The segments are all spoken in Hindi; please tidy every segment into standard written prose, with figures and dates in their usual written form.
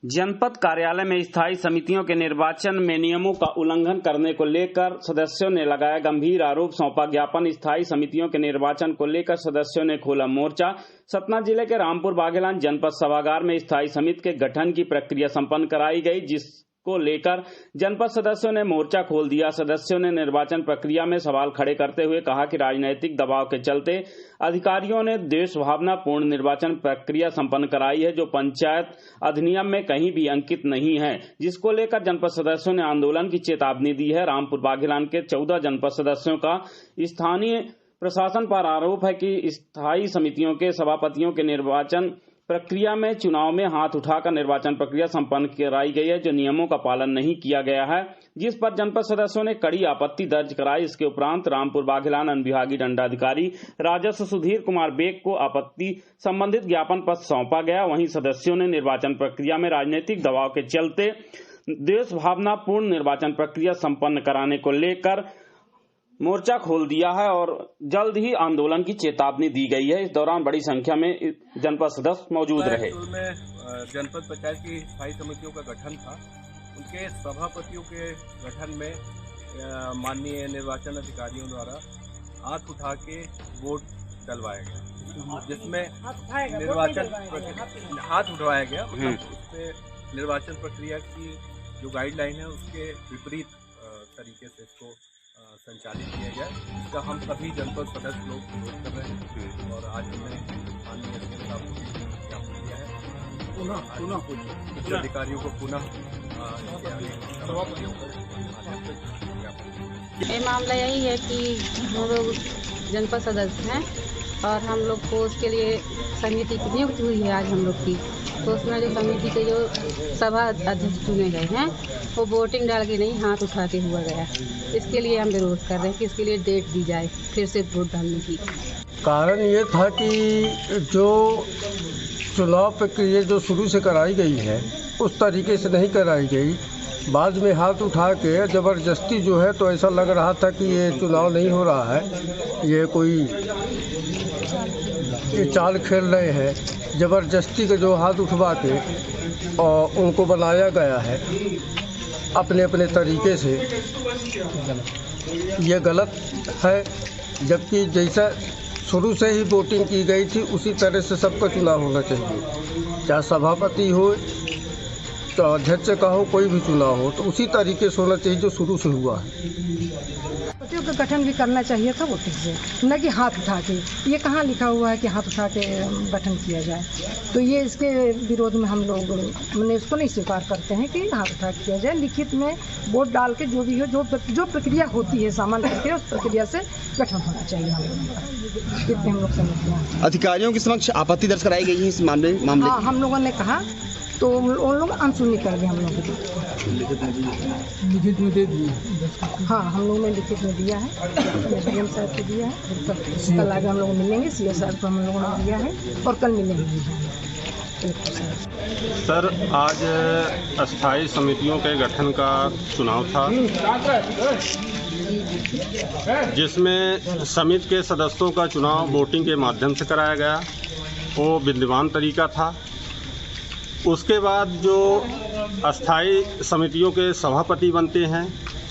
जनपद कार्यालय में स्थायी समितियों के निर्वाचन में नियमों का उल्लंघन करने को लेकर सदस्यों ने लगाया गंभीर आरोप। सौंपा ज्ञापन। स्थायी समितियों के निर्वाचन को लेकर सदस्यों ने खोला मोर्चा। सतना जिले के रामपुर बागेलान जनपद सभागार में स्थायी समिति के गठन की प्रक्रिया संपन्न कराई गई, जिसको लेकर जनपद सदस्यों ने मोर्चा खोल दिया। सदस्यों ने निर्वाचन प्रक्रिया में सवाल खड़े करते हुए कहा कि राजनीतिक दबाव के चलते अधिकारियों ने देश भावना पूर्ण निर्वाचन प्रक्रिया संपन्न कराई है, जो पंचायत अधिनियम में कहीं भी अंकित नहीं है, जिसको लेकर जनपद सदस्यों ने आंदोलन की चेतावनी दी है। रामपुर बागेलान के 14 जनपद सदस्यों का स्थानीय प्रशासन पर आरोप है कि स्थायी समितियों के सभापतियों के निर्वाचन प्रक्रिया में चुनाव में हाथ उठाकर निर्वाचन प्रक्रिया संपन्न कराई गई है, जो नियमों का पालन नहीं किया गया है, जिस पर जनपद सदस्यों ने कड़ी आपत्ति दर्ज कराई। इसके उपरांत रामपुर बागेलान अनुविभागीय दंडाधिकारी राजस्व सुधीर कुमार बेग को आपत्ति संबंधित ज्ञापन पत्र सौंपा गया। वहीं सदस्यों ने निर्वाचन प्रक्रिया में राजनीतिक दबाव के चलते देश भावना पूर्ण निर्वाचन प्रक्रिया संपन्न कराने को लेकर मोर्चा खोल दिया है और जल्द ही आंदोलन की चेतावनी दी गई है। इस दौरान बड़ी संख्या में जनपद सदस्य मौजूद रहे। जनपद पंचायत की स्थायी समितियों का गठन था। उनके सभापतियों के गठन में माननीय निर्वाचन अधिकारियों द्वारा हाथ उठा के वोट डलवाया गया, जिसमें निर्वाचन हाथ उठवाया गया। उससे निर्वाचन प्रक्रिया की जो गाइडलाइन है उसके विपरीत तरीके से इसको संचालित किया गया, इसका हम सभी जनपद सदस्य लोग विरोध कर रहे हैं और आज हमने माननीय एसपी साहब को ज्ञापन दिया है। उच्च अधिकारियों को पुनः ये मामला यही है कि हम लोग जनपद सदस्य हैं और हम लोग को उसके लिए समिति की नियुक्त हुई है आज हम लोग की, तो उसमें जो समिति के जो सभा अध्यक्ष चुने गए हैं वो वोटिंग डाल के नहीं, हाथ उठा के हुआ गया। इसके लिए हम विरोध कर रहे हैं कि इसके लिए डेट दी जाए फिर से वोट डालने की। कारण ये था कि जो चुनाव प्रक्रिया जो शुरू से कराई गई है उस तरीके से नहीं कराई गई। बाद में हाथ उठा के ज़बरदस्ती जो है, तो ऐसा लग रहा था कि ये चुनाव नहीं हो रहा है, ये चाल खेल रहे हैं। ज़बरदस्ती के जो हाथ उठवा के और उनको बनाया गया है अपने अपने तरीके से, ये गलत है। जबकि जैसा शुरू से ही वोटिंग की गई थी उसी तरह से सबका चुनाव होना चाहिए, चाहे सभापति हो तो अध्यक्ष का हो, कोई भी चुनाव हो तो उसी तरीके से होना चाहिए जो शुरू से हुआ है। समितियों का गठन भी करना चाहिए था वोटिंग से, न कि हाथ उठा के। ये कहाँ लिखा हुआ है कि हाथ उठा के गठन किया जाए? तो ये इसके विरोध में हम लोग मैंने इसको नहीं स्वीकार करते हैं कि हाथ उठा के किया जाए। लिखित में वोट डाल के जो भी हो, जो प्रक्रिया होती है सामान्य प्रक्रिया, उस प्रक्रिया से गठन होना चाहिए हम लोगों का। इतने हम लोग समझते हैं। अधिकारियों के समक्ष आपत्ति दर्ज कराई गई है इस मामले हाँ, हम लोगों ने कहा तो उन लोग अनसुनी कर गए। हम लोग लिखित में दे दिए। हाँ, हम लोगों ने लिखित में दिया है, डीएम साहब को दिया है। कल आगे हम लोग मिलेंगे, सीओ साहब को हम लोगों ने दिया है और कल मिलेंगे। सर, आज अस्थायी समितियों के गठन का चुनाव था, जिसमें समिति के सदस्यों का चुनाव वोटिंग के माध्यम से कराया गया। वो विद्यमान तरीका था। उसके बाद जो अस्थायी समितियों के सभापति बनते हैं,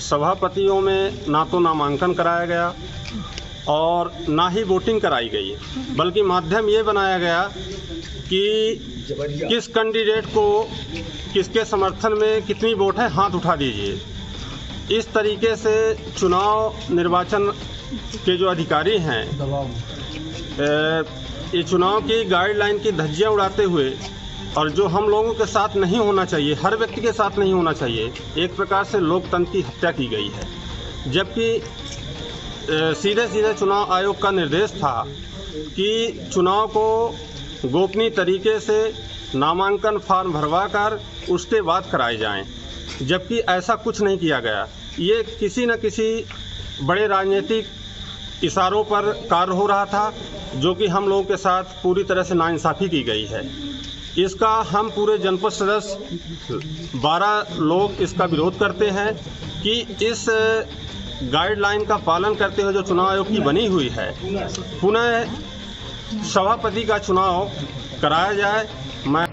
सभापतियों में ना तो नामांकन कराया गया और ना ही वोटिंग कराई गई, बल्कि माध्यम ये बनाया गया कि किस कैंडिडेट को किसके समर्थन में कितनी वोट है, हाथ उठा दीजिए। इस तरीके से चुनाव निर्वाचन के जो अधिकारी हैं ये चुनाव की गाइडलाइन की धज्जियां उड़ाते हुए, और जो हम लोगों के साथ नहीं होना चाहिए, हर व्यक्ति के साथ नहीं होना चाहिए, एक प्रकार से लोकतंत्र की हत्या की गई है। जबकि सीधे सीधे चुनाव आयोग का निर्देश था कि चुनाव को गोपनीय तरीके से नामांकन फॉर्म भरवाकर उसके बाद कराए जाएं, जबकि ऐसा कुछ नहीं किया गया। ये किसी न किसी बड़े राजनीतिक इशारों पर कार्य हो रहा था, जो कि हम लोगों के साथ पूरी तरह से नाइंसाफ़ी की गई है। इसका हम पूरे जनपद सदस्य 12 लोग इसका विरोध करते हैं कि इस गाइडलाइन का पालन करते हुए जो चुनाव आयोग की बनी हुई है, पुनः सभापति का चुनाव कराया जाए। मैं